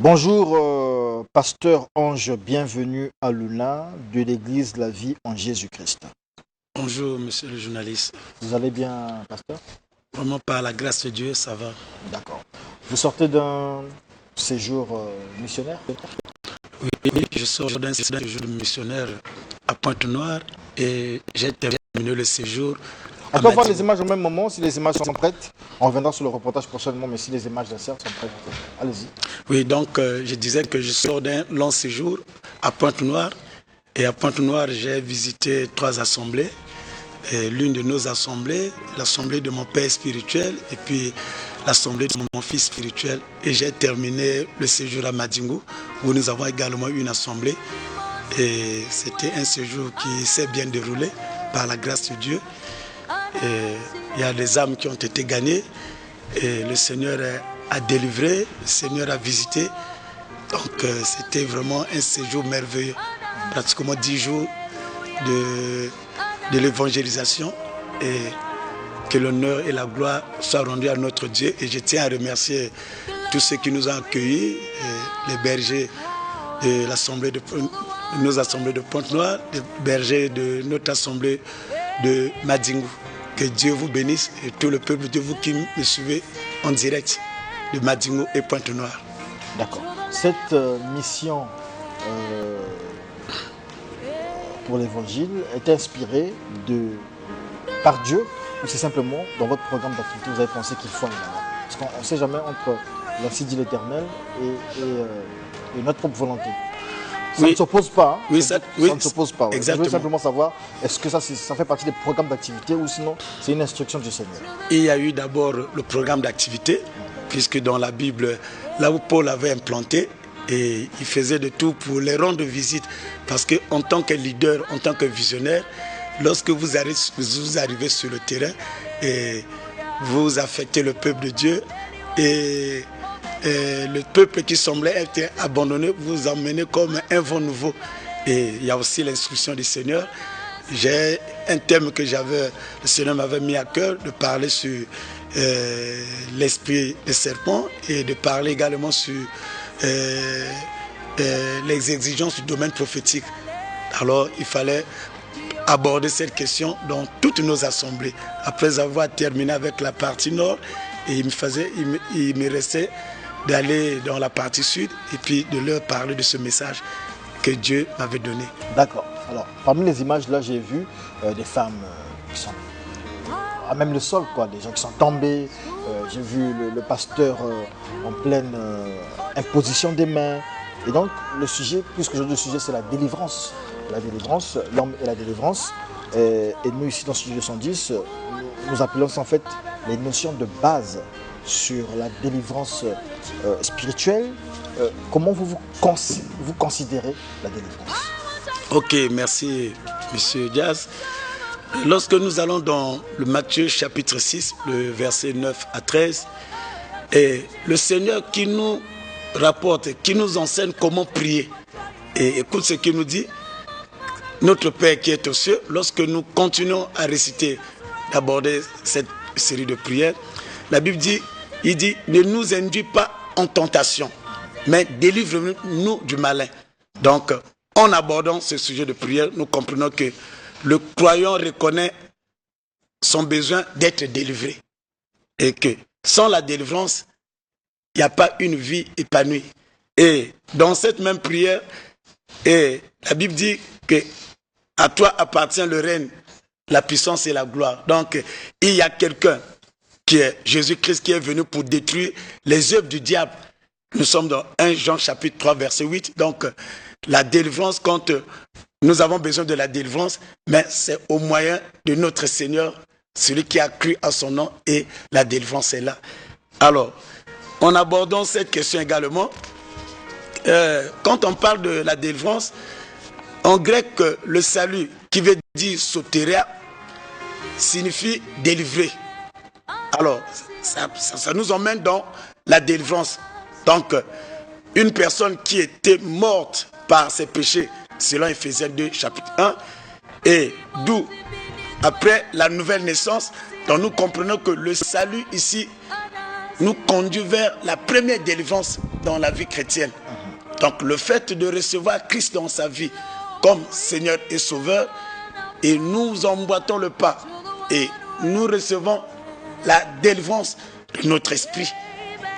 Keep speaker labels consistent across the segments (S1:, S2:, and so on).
S1: Bonjour, pasteur Ange, bienvenue à Luna de l'église La Vie en Jésus-Christ.
S2: Bonjour, monsieur le journaliste.
S1: Vous allez bien, pasteur?
S2: Vraiment, par la grâce de Dieu, ça va.
S1: D'accord. Vous sortez d'un séjour missionnaire?
S2: Oui, je sors d'un séjour missionnaire à Pointe-Noire et j'ai terminé le séjour.
S1: On peut voir les images au même moment, si les images sont prêtes. On reviendra sur le reportage prochainement, mais si les images d'insert sont prêtes, allez-y.
S2: Oui, donc je disais que je sors d'un long séjour à Pointe-Noire. Et à Pointe-Noire, j'ai visité 3 assemblées. Et l'une de nos assemblées, l'assemblée de mon père spirituel et puis l'assemblée de mon fils spirituel. Et j'ai terminé le séjour à Madingu, où nous avons également une assemblée. Et c'était un séjour qui s'est bien déroulé par la grâce de Dieu. Et il y a des âmes qui ont été gagnées et le Seigneur a délivré, le Seigneur a visité. Donc c'était vraiment un séjour merveilleux. Pratiquement 10 jours de l'évangélisation et que l'honneur et la gloire soient rendus à notre Dieu. Et je tiens à remercier tous ceux qui nous ont accueillis, les bergers de l'assemblée de nos assemblées de Pointe-Noire, les bergers de notre assemblée de Madingu. Que Dieu vous bénisse et tout le peuple de vous qui me suivez en direct de Madingu et Pointe-Noire.
S1: D'accord. Cette mission pour l'évangile est inspirée par Dieu ou c'est simplement dans votre programme d'activité vous avez pensé qu'il faut aller là-bas? Parce qu'on ne sait jamais entre l'ainsi dit l'Éternel et notre propre volonté. Ça ne s'oppose pas.
S2: Oui,
S1: ça ne s'oppose pas.
S2: Exactement.
S1: Je veux simplement savoir, est-ce que ça fait partie des programmes d'activité ou sinon c'est une instruction du Seigneur?
S2: Il y a eu d'abord le programme d'activité, puisque dans la Bible, là où Paul avait implanté, et il faisait de tout pour les rendre visite. Parce qu'en tant que leader, en tant que visionnaire, lorsque vous arrivez sur le terrain et vous affectez le peuple de Dieu et le peuple qui semblait être abandonné, vous emmenez comme un vent nouveau. Et il y a aussi l'instruction du Seigneur. J'ai un thème que le Seigneur m'avait mis à cœur de parler sur l'esprit des serpents et de parler également sur les exigences du domaine prophétique. Alors il fallait aborder cette question dans toutes nos assemblées. Après avoir terminé avec la partie nord, et il me restait d'aller dans la partie sud et puis de leur parler de ce message que Dieu m'avait donné.
S1: D'accord. Alors, parmi les images, là, j'ai vu des femmes qui sont à même le sol, quoi, des gens qui sont tombés. J'ai vu le pasteur en pleine imposition des mains. Et donc, le sujet, puisque aujourd'hui le sujet, c'est la délivrance. La délivrance, l'homme et la délivrance. Et nous, ici, dans ce sujet 210, nous appelons en fait les notions de base sur la délivrance spirituelle. Comment vous considérez la délivrance?
S2: Ok, merci Monsieur Diaz. Lorsque nous allons dans le Matthieu chapitre 6, le verset 9 à 13, et le Seigneur qui nous rapporte, qui nous enseigne comment prier. Et écoute ce qu'il nous dit. Notre Père qui est aux cieux, lorsque nous continuons à réciter, d'aborder cette série de prières, la Bible dit, il dit, ne nous induis pas en tentation, mais délivre-nous du malin. Donc, en abordant ce sujet de prière, nous comprenons que le croyant reconnaît son besoin d'être délivré. Et que sans la délivrance, il n'y a pas une vie épanouie. Et dans cette même prière, la Bible dit que à toi appartient le règne, la puissance et la gloire. Donc, il y a quelqu'un qui est Jésus-Christ qui est venu pour détruire les œuvres du diable. Nous sommes dans 1 Jean chapitre 3 verset 8. Donc, la délivrance, quand nous avons besoin de la délivrance, mais c'est au moyen de notre Seigneur, celui qui a cru à son nom, et la délivrance est là. Alors, en abordant cette question également, quand on parle de la délivrance, en grec, le salut, qui veut dire sotéria, signifie délivrer. Alors, ça nous emmène dans la délivrance. Donc, une personne qui était morte par ses péchés, selon Ephésiens 2, chapitre 1, et d'où, après la nouvelle naissance, donc nous comprenons que le salut ici nous conduit vers la première délivrance dans la vie chrétienne. Donc le fait de recevoir Christ dans sa vie comme Seigneur et Sauveur, et nous emboîtons le pas et nous recevons la délivrance de notre esprit.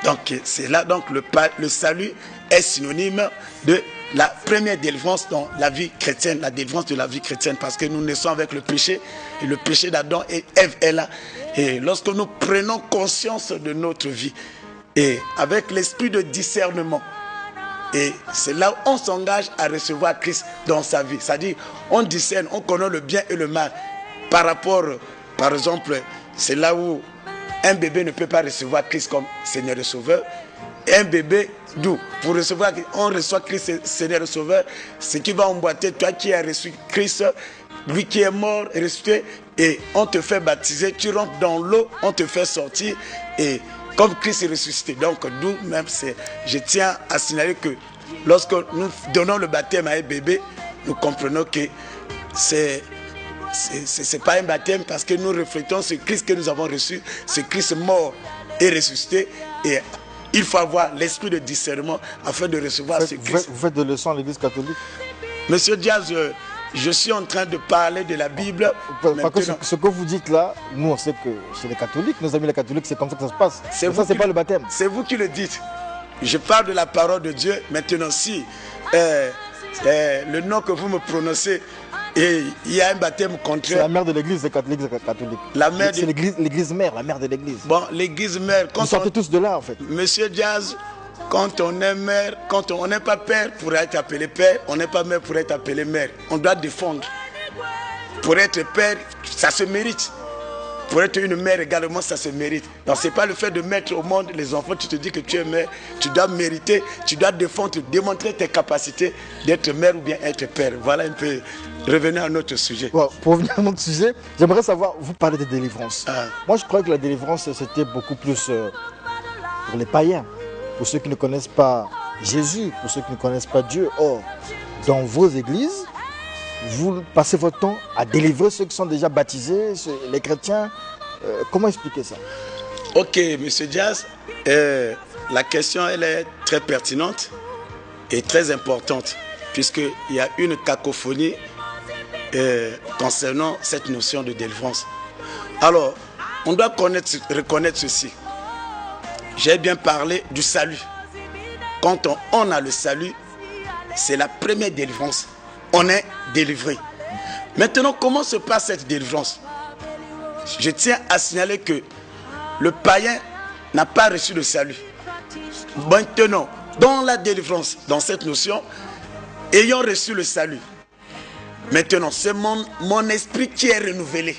S2: Donc c'est là donc le salut est synonyme de la première délivrance dans la vie chrétienne, la délivrance de la vie chrétienne, parce que nous naissons avec le péché, et le péché d'Adam et Ève est là. Et lorsque nous prenons conscience de notre vie, et avec l'esprit de discernement, et c'est là où on s'engage à recevoir Christ dans sa vie. C'est-à-dire, on discerne, on connaît le bien et le mal. Par rapport, par exemple, c'est là où un bébé ne peut pas recevoir Christ comme Seigneur et Sauveur. Un bébé, d'où pour recevoir, on reçoit Christ Seigneur et Sauveur, ce qui va emboîter toi qui as reçu Christ, lui qui est mort et ressuscité, et on te fait baptiser, tu rentres dans l'eau, on te fait sortir, et comme Christ est ressuscité. Donc d'où même je tiens à signaler que lorsque nous donnons le baptême à un bébé, nous comprenons que c'est pas un baptême, parce que nous reflétons ce Christ que nous avons reçu, ce Christ mort et ressuscité, et il faut avoir l'esprit de discernement afin de recevoir ce Christ.
S1: Vous faites des leçons à l'église catholique?
S2: Monsieur Diaz, je suis en train de parler de la Bible.
S1: Parce que ce que vous dites là, nous on sait que chez les catholiques, nos amis les catholiques, c'est comme ça que ça se passe. C'est pas le baptême.
S2: C'est vous qui le dites. Je parle de la parole de Dieu. Maintenant, si le nom que vous me prononcez, et il y a un baptême contraire.
S1: C'est la mère de l'église, les catholiques. C'est l'église mère, la mère de l'église.
S2: Bon, l'église mère.
S1: Vous sortez tous de là en fait.
S2: Monsieur Diaz, quand on est mère, quand on n'est pas père pour être appelé père, on n'est pas mère pour être appelé mère. On doit défendre. Pour être père, ça se mérite. Pour être une mère également, ça se mérite. Donc ce n'est pas le fait de mettre au monde les enfants, tu te dis que tu es mère, tu dois mériter, tu dois défendre, démontrer tes capacités d'être mère ou bien être père. Voilà un peu, revenez à notre sujet.
S1: Bon, pour revenir à notre sujet, j'aimerais savoir, vous parlez de délivrance. Moi je crois que la délivrance c'était beaucoup plus pour les païens, pour ceux qui ne connaissent pas Jésus, pour ceux qui ne connaissent pas Dieu. Or, dans vos églises, vous passez votre temps à délivrer ceux qui sont déjà baptisés, les chrétiens. Comment expliquer ça?
S2: Ok, monsieur Diaz, la question elle est très pertinente et très importante, puisqu'il y a une cacophonie concernant cette notion de délivrance. Alors, on doit reconnaître ceci. J'ai bien parlé du salut. Quand on a le salut, c'est la première délivrance. On est délivré. Maintenant, comment se passe cette délivrance? Je tiens à signaler que le païen n'a pas reçu le salut. Maintenant, dans la délivrance, dans cette notion, ayant reçu le salut, maintenant, c'est mon esprit qui est renouvelé.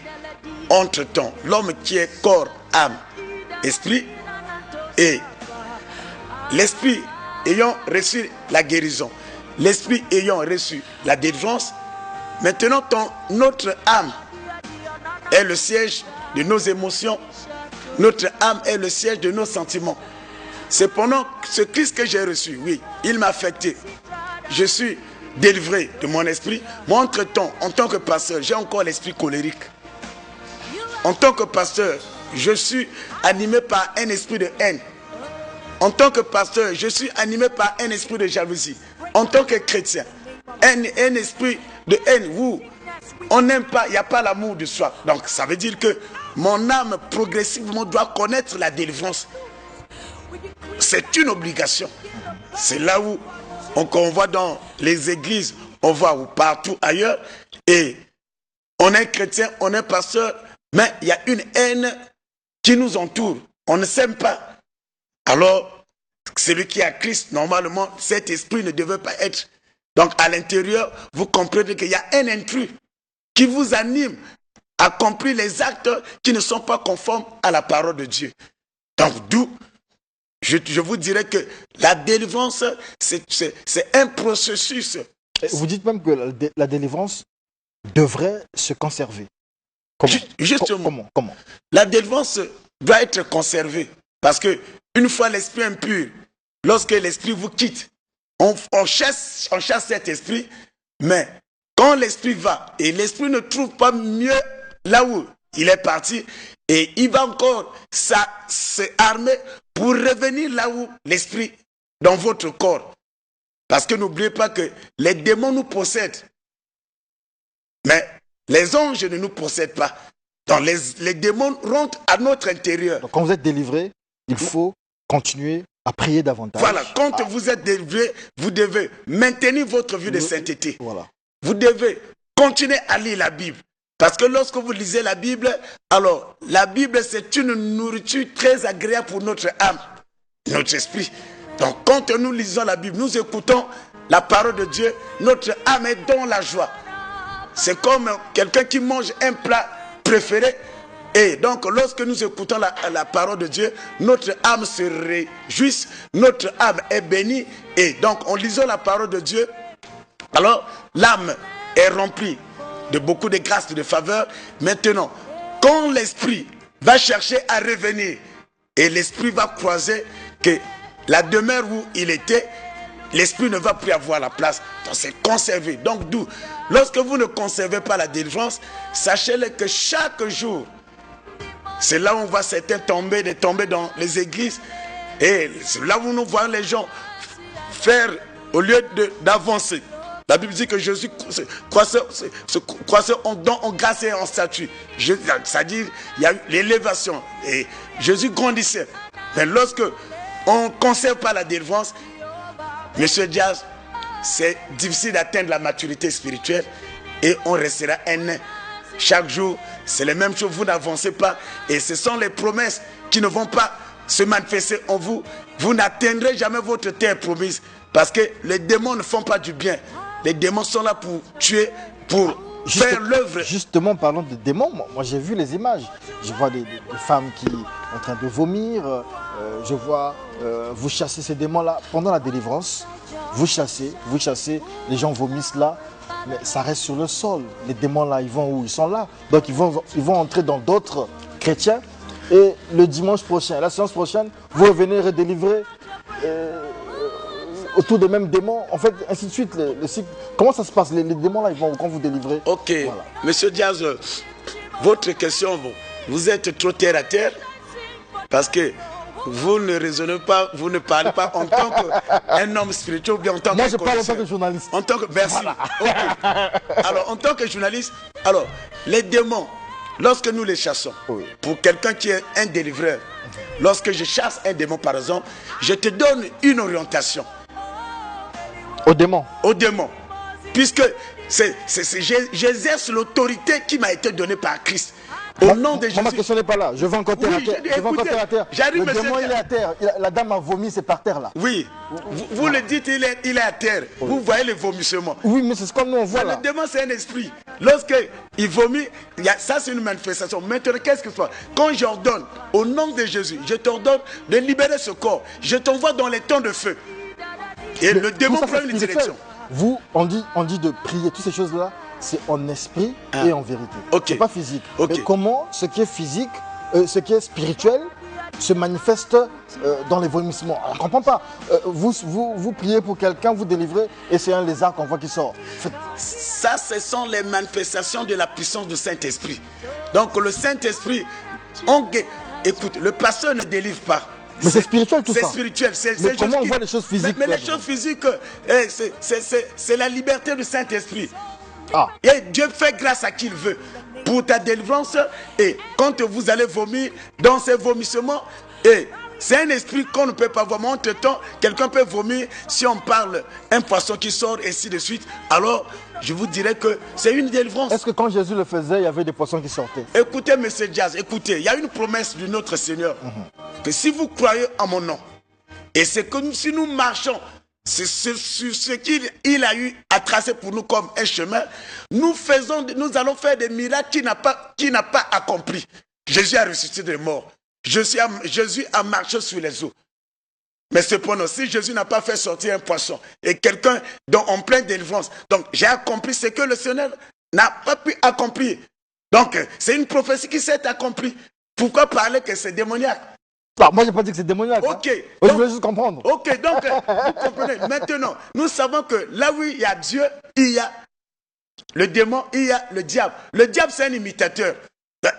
S2: Entre-temps, l'homme qui est corps, âme, esprit, et l'esprit ayant reçu la guérison, l'esprit ayant reçu la délivrance, maintenant notre âme est le siège de nos émotions, notre âme est le siège de nos sentiments. Cependant, ce Christ que j'ai reçu, oui, il m'a affecté. Je suis délivré de mon esprit. Moi, entre-temps, en tant que pasteur, j'ai encore l'esprit colérique. En tant que pasteur, je suis animé par un esprit de haine. En tant que pasteur, je suis animé par un esprit de jalousie. En tant que chrétien, un esprit de haine où on n'aime pas, il n'y a pas l'amour de soi. Donc ça veut dire que mon âme progressivement doit connaître la délivrance. C'est une obligation. C'est là où on voit dans les églises, on voit ou partout ailleurs, et on est chrétien, on est pasteur, mais il y a une haine qui nous entoure. On ne s'aime pas. Alors, celui qui a Christ, normalement, cet esprit ne devait pas être. Donc, à l'intérieur, vous comprenez qu'il y a un intrus qui vous anime à accomplir les actes qui ne sont pas conformes à la parole de Dieu. Donc, d'où, je vous dirais que la délivrance, c'est un processus.
S1: Vous dites même que la délivrance devrait se conserver.
S2: Comment? La délivrance doit être conservée. Parce que une fois l'esprit impur, lorsque l'esprit vous quitte, on chasse cet esprit, mais quand l'esprit va et l'esprit ne trouve pas mieux là où il est parti, et il va encore s'armer pour revenir là où l'esprit dans votre corps. Parce que n'oubliez pas que les démons nous possèdent. Mais les anges ne nous possèdent pas. Donc les démons rentrent à notre intérieur.
S1: Donc quand vous êtes délivré, il faut continuer à prier davantage.
S2: Voilà, quand vous êtes délivré, vous devez maintenir votre vie de sainteté.
S1: Voilà.
S2: Vous devez continuer à lire la Bible. Parce que lorsque vous lisez la Bible, alors la Bible c'est une nourriture très agréable pour notre âme, notre esprit. Donc quand nous lisons la Bible, nous écoutons la parole de Dieu, notre âme est dans la joie. C'est comme quelqu'un qui mange un plat préféré. Et donc lorsque nous écoutons la parole de Dieu, notre âme se réjouit, notre âme est bénie. Et donc en lisant la parole de Dieu, alors l'âme est remplie de beaucoup de grâces et de faveurs. Maintenant, quand l'esprit va chercher à revenir et l'esprit va croiser que la demeure où il était, l'esprit ne va plus avoir la place. Donc c'est conservé. Donc d'où, lorsque vous ne conservez pas la délivrance, sachez-le que chaque jour, c'est là où on voit certains tomber dans les églises. Et c'est là où nous voyons les gens faire, au lieu d'avancer. La Bible dit que Jésus croissait en grâce et en statut. C'est-à-dire, il y a eu l'élévation. Et Jésus grandissait. Mais lorsque on ne conserve pas la délivrance, Monsieur Diaz, c'est difficile d'atteindre la maturité spirituelle et on restera un nain. Chaque jour, c'est les mêmes choses, vous n'avancez pas. Et ce sont les promesses qui ne vont pas se manifester en vous. Vous n'atteindrez jamais votre terre promise. Parce que les démons ne font pas du bien. Les démons sont là pour tuer, pour faire l'œuvre.
S1: Justement, parlant de démons, moi j'ai vu les images. Je vois des femmes qui sont en train de vomir. Je vois vous chasser ces démons-là pendant la délivrance. Vous chassez, les gens vomissent là. Mais ça reste sur le sol. Les démons-là, ils vont où? Ils sont là. Donc ils vont entrer dans d'autres chrétiens. Et le dimanche prochain, la séance prochaine, vous revenez redélivrer autour des mêmes démons. En fait, ainsi de suite. Le cycle. Comment ça se passe? Les démons-là, ils vont quand vous délivrez?
S2: Ok. Voilà. Monsieur Diaz, votre question, vous êtes trop terre à terre parce que vous ne raisonnez pas, vous ne parlez pas en tant qu'un homme spirituel ou bien en tant que...
S1: Moi, je parle en tant que journaliste.
S2: En tant que... Merci. Voilà. Okay. Alors, en tant que journaliste, alors, les démons, lorsque nous les chassons, oui. Pour quelqu'un qui est un délivreur, lorsque je chasse un démon, par exemple, je te donne une orientation.
S1: Au démon.
S2: Au démon. Puisque j'exerce l'autorité qui m'a été donnée par Christ. Au nom de Jésus.
S1: Ma question n'est pas là. Je vais encore terre à terre. Je vais encore terre à terre. Le démon, il est à terre. La dame a vomi, c'est par terre là.
S2: Oui. Vous le dites, il est à terre. Oui. Vous voyez les vomissements.
S1: Oui, mais c'est ce qu'on nous voit là.
S2: Le démon, c'est un esprit. Lorsqu'il vomit, ça c'est une manifestation. Maintenant, qu'est-ce que soit? Quand j'ordonne, au nom de Jésus, je t'ordonne de libérer ce corps. Je t'envoie dans les temps de feu. Et le démon prend une direction.
S1: Vous, on dit de prier, toutes ces choses-là, c'est en esprit et en vérité.
S2: Okay.
S1: C'est pas physique.
S2: Okay.
S1: Mais comment ce qui est physique, ce qui est spirituel, se manifeste dans les vomissements? On ne comprend pas. Vous priez pour quelqu'un, vous délivrez, et c'est un lézard qu'on voit qui sort.
S2: Ça, ce sont les manifestations de la puissance du Saint-Esprit. Donc le Saint-Esprit, écoute, le pasteur ne délivre pas.
S1: Mais c'est spirituel tout ça.
S2: C'est spirituel.
S1: Mais comment on voit les choses physiques?
S2: Mais les choses physiques, c'est la liberté du Saint-Esprit.
S1: Ah.
S2: Et Dieu fait grâce à qui il veut pour ta délivrance. Et quand vous allez vomir, dans ces vomissements, et c'est un esprit qu'on ne peut pas voir. Mais entre-temps, quelqu'un peut vomir. Si on parle, un poisson qui sort, et ainsi de suite. Alors, je vous dirais que c'est une délivrance.
S1: Est-ce que quand Jésus le faisait, il y avait des poissons qui sortaient?
S2: Écoutez, monsieur Diaz, écoutez, il y a une promesse de notre Seigneur. Que si vous croyez en mon nom, et c'est que si nous marchons sur ce qu'il a eu à tracer pour nous comme un chemin, nous allons faire des miracles qu'il n'a pas accompli. Jésus a ressuscité des morts. Jésus a marché sur les eaux. Mais cependant, si Jésus n'a pas fait sortir un poisson et quelqu'un en pleine délivrance, donc j'ai accompli ce que le Seigneur n'a pas pu accomplir. Donc c'est une prophétie qui s'est accomplie. Pourquoi parler que c'est démoniaque?
S1: Bah, moi, je n'ai pas dit que c'est démoniaque.
S2: Ok.
S1: Hein. Donc, je voulais juste comprendre.
S2: Ok, donc, vous comprenez. Maintenant, nous savons que là où il y a Dieu, il y a le démon, il y a le diable. Le diable, c'est un imitateur.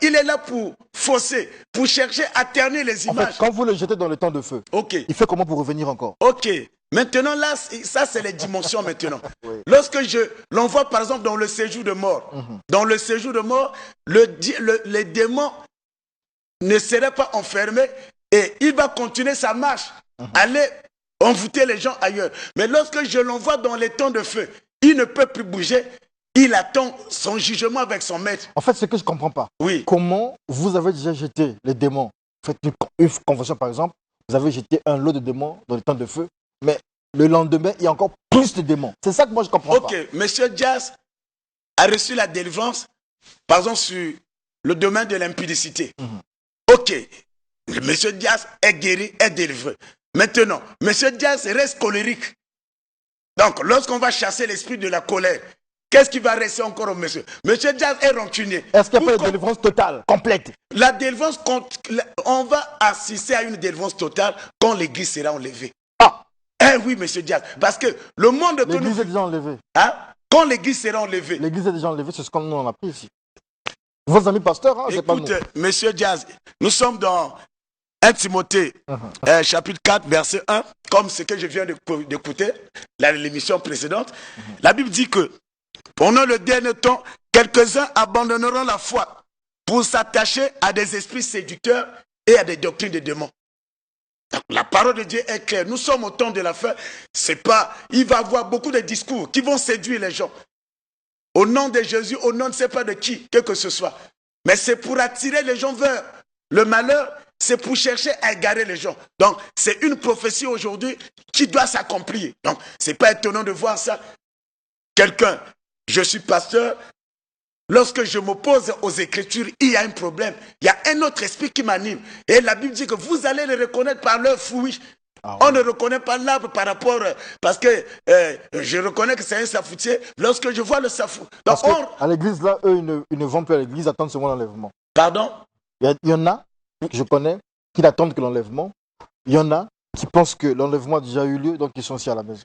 S2: Il est là pour fausser, pour chercher à ternir les
S1: En
S2: images.
S1: fait, quand vous le jetez dans le temps de feu,
S2: Ok.
S1: il fait comment pour revenir encore?
S2: Ok. Maintenant, là, ça, c'est les dimensions maintenant.
S1: Oui.
S2: Lorsque je l'envoie, par exemple, dans le séjour de mort, dans le séjour de mort, les démons ne seraient pas enfermés et il va continuer sa marche, aller envoûter les gens ailleurs. Mais lorsque je l'envoie dans les temps de feu, il ne peut plus bouger. Il attend son jugement avec son maître.
S1: En fait, ce que je ne comprends pas,
S2: Oui.
S1: comment vous avez déjà jeté les démons? Faites une convention, par exemple, vous avez jeté un lot de démons dans le temps de feu, mais le lendemain, il y a encore plus de démons. C'est ça que moi, je ne comprends pas.
S2: Ok, Monsieur Diaz a reçu la délivrance, par exemple, sur le domaine de l'impudicité. Ok, Monsieur Diaz est guéri, est délivré. Maintenant, Monsieur Diaz reste colérique. Donc, lorsqu'on va chasser l'esprit de la colère, qu'est-ce qui va rester encore au monsieur? Monsieur Diaz est rancunier.
S1: Est-ce qu'il n'y a pas de délivrance totale, complète?
S2: La délivrance, on va assister à une délivrance totale quand l'église sera enlevée.
S1: Ah,
S2: Eh oui, monsieur Diaz, parce que le monde que
S1: l'église
S2: nous...
S1: est déjà enlevée.
S2: Hein? Quand l'église sera enlevée.
S1: L'église est déjà enlevée, c'est ce qu'on nous en a pris ici. Vos amis pasteurs, hein, c'est pas nous.
S2: Écoute, monsieur Diaz, nous sommes dans 1 Timothée, chapitre 4, verset 1, comme ce que je viens d'écouter, l'émission précédente. La Bible dit que pendant le dernier temps, quelques-uns abandonneront la foi pour s'attacher à des esprits séducteurs et à des doctrines de démons. Donc, la parole de Dieu est claire. Nous sommes au temps de la fin. C'est pas, il va y avoir beaucoup de discours qui vont séduire les gens. Au nom de Jésus, au nom de ne sais pas de qui, quel que ce soit. Mais c'est pour attirer les gens vers le malheur, c'est pour chercher à égarer les gens. Donc, c'est une prophétie aujourd'hui qui doit s'accomplir. Donc, c'est pas étonnant de voir ça. Quelqu'un, je suis pasteur, lorsque je m'oppose aux Écritures, il y a un problème. Il y a un autre esprit qui m'anime. Et la Bible dit que vous allez les reconnaître par leurs fruits. Ah oui. On ne reconnaît pas l'arbre par rapport... Parce que je reconnais que c'est un safoutier lorsque je vois le safou. Donc
S1: à l'église, là, eux, ils ne vont plus à l'église, ils attendent seulement l'enlèvement.
S2: Pardon?
S1: Il y en a, que je connais, qui n'attendent que l'enlèvement. Il y en a qui pensent que l'enlèvement a déjà eu lieu, donc ils sont aussi à la maison.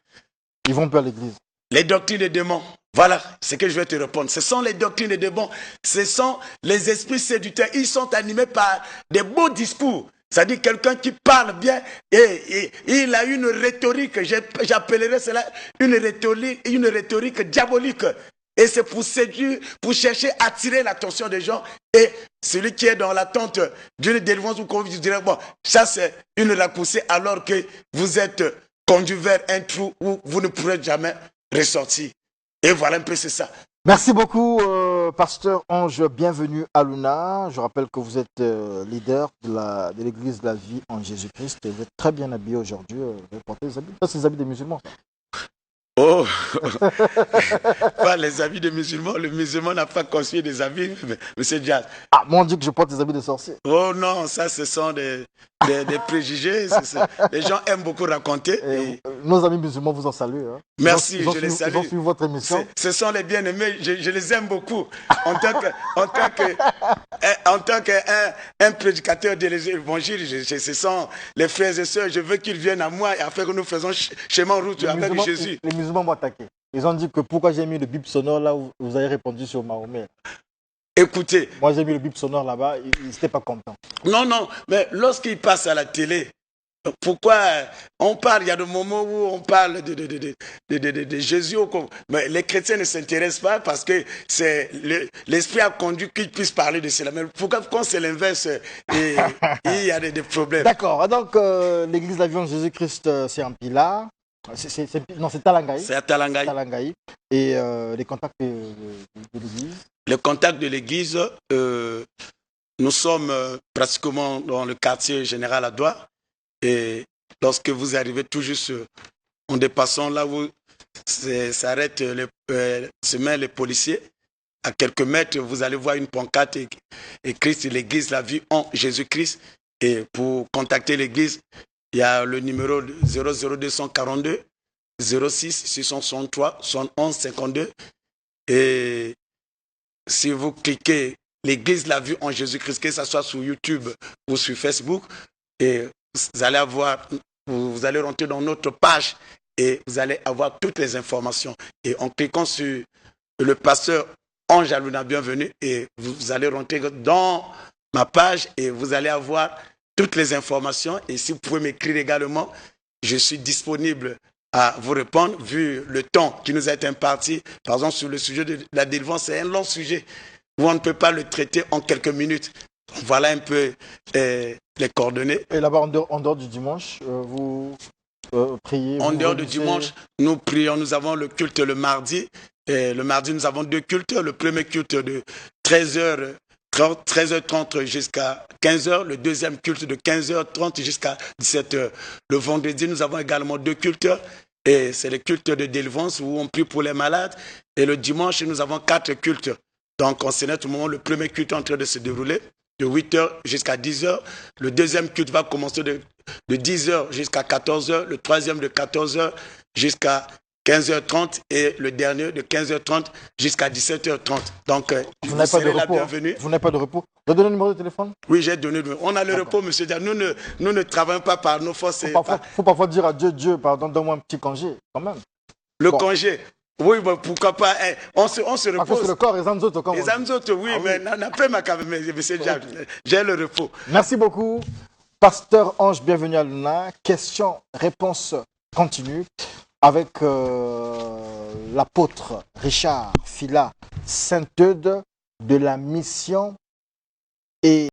S1: Ils vont plus à l'église.
S2: Les doctrines des démons. Voilà ce que je vais te répondre. Ce sont les doctrines des démons. Ce sont les esprits séducteurs. Ils sont animés par des beaux discours. C'est-à-dire quelqu'un qui parle bien et il a une rhétorique, j'appellerais cela une rhétorique diabolique. Et c'est pour séduire, pour chercher à attirer l'attention des gens. Et celui qui est dans l'attente d'une délivrance ou qu'on vous dirait, bon, ça c'est une raccourci alors que vous êtes conduit vers un trou où vous ne pourrez jamais ressortir. Et voilà un peu, c'est ça.
S1: Merci beaucoup, pasteur Ange. Bienvenue à Luna. Je rappelle que vous êtes leader de l'église de la vie en Jésus-Christ. Vous êtes très bien habillé aujourd'hui. Vous portez les habits. Ça, c'est les habits des musulmans.
S2: Oh, pas les habits des musulmans. Le musulman n'a pas construit des habits, monsieur Diaz.
S1: Ah, moi on dit que je porte des habits de sorcier.
S2: Oh non, ça ce sont des préjugés. Les gens aiment beaucoup raconter.
S1: Et nos amis musulmans vous en saluent. Hein.
S2: Merci, je les salue.
S1: Ils ont suivi votre émission.
S2: Ce sont les bien-aimés, je les aime beaucoup. En tant qu'un prédicateur de l'évangile, ce sont les frères et sœurs. Je veux qu'ils viennent à moi afin que nous faisons chemin route avec Jésus.
S1: Les musulmans m'ont attaqué. Ils ont dit que pourquoi j'ai mis le bip sonore là où vous avez répondu sur Mahomet.
S2: Écoutez.
S1: Moi j'ai mis le bip sonore là-bas, ils n'étaient pas contents.
S2: Non, mais lorsqu'ils passent à la télé, pourquoi on parle, il y a des moments où on parle de Jésus, mais les chrétiens ne s'intéressent pas parce que c'est l'esprit a conduit qu'ils puissent parler de cela. Mais pourquoi quand c'est l'inverse, il y a des problèmes.
S1: D'accord, donc l'église de la vie en Jésus-Christ, c'est un pilar. Non, c'est Talangaï.
S2: C'est à Talangaï.
S1: Talangaï. Et les contacts de l'église.
S2: Les contacts de l'église, nous sommes pratiquement dans le quartier général à Douar. Et lorsque vous arrivez tout juste en dépassant là où s'arrêtent se mettent les policiers, à quelques mètres, vous allez voir une pancarte écrite l'église la vie en Jésus-Christ. Et pour contacter l'église, il y a le numéro 00242 06 663 71 52. Et si vous cliquez l'église la vie en Jésus-Christ, que ce soit sur YouTube ou sur Facebook, et vous allez rentrer dans notre page et vous allez avoir toutes les informations. Et en cliquant sur le pasteur Ange Alouna, bienvenue. Et vous allez rentrer dans ma page et vous allez avoir toutes les informations. Et si vous pouvez m'écrire également, je suis disponible à vous répondre, vu le temps qui nous a été imparti. Par exemple, sur le sujet de la délivrance, c'est un long sujet où on ne peut pas le traiter en quelques minutes. Voilà un peu les coordonnées.
S1: Et là-bas, en dehors du dimanche, vous priez?
S2: En dehors du dimanche, nous prions. Nous avons le culte le mardi. Et le mardi, nous avons deux cultes. Le premier culte de 13h30 jusqu'à 15h. Le deuxième culte de 15h30 jusqu'à 17h. Le vendredi, nous avons également deux cultes. Et c'est le culte de délivrance où on prie pour les malades. Et le dimanche, nous avons 4 cultes. Donc, on sait à tout moment, le premier culte est en train de se dérouler de 8h jusqu'à 10h. Le deuxième culte va commencer de 10h jusqu'à 14h. Le troisième de 14h jusqu'à 15h30 et le dernier de 15h30 jusqu'à 17h30. Donc,
S1: vous n'avez pas de repos. Vous n'avez pas de repos. Vous avez donné le numéro de téléphone?
S2: Oui, j'ai donné le numéro. On a le repos, monsieur Dia. Nous ne travaillons pas par nos forces.
S1: Il faut parfois dire à Dieu, pardon, donne-moi un petit congé, quand même.
S2: Le congé. Oui, bon, pourquoi pas. On se repose.
S1: À cause le corps, les âmes autres, comme
S2: les âmes autres, oui, mais n'a pas ma monsieur Dia. J'ai le repos.
S1: Merci beaucoup. Pasteur Ange, bienvenue à Luna. Question-réponse continue avec l'apôtre Richard Fila Saint-Eude de la mission et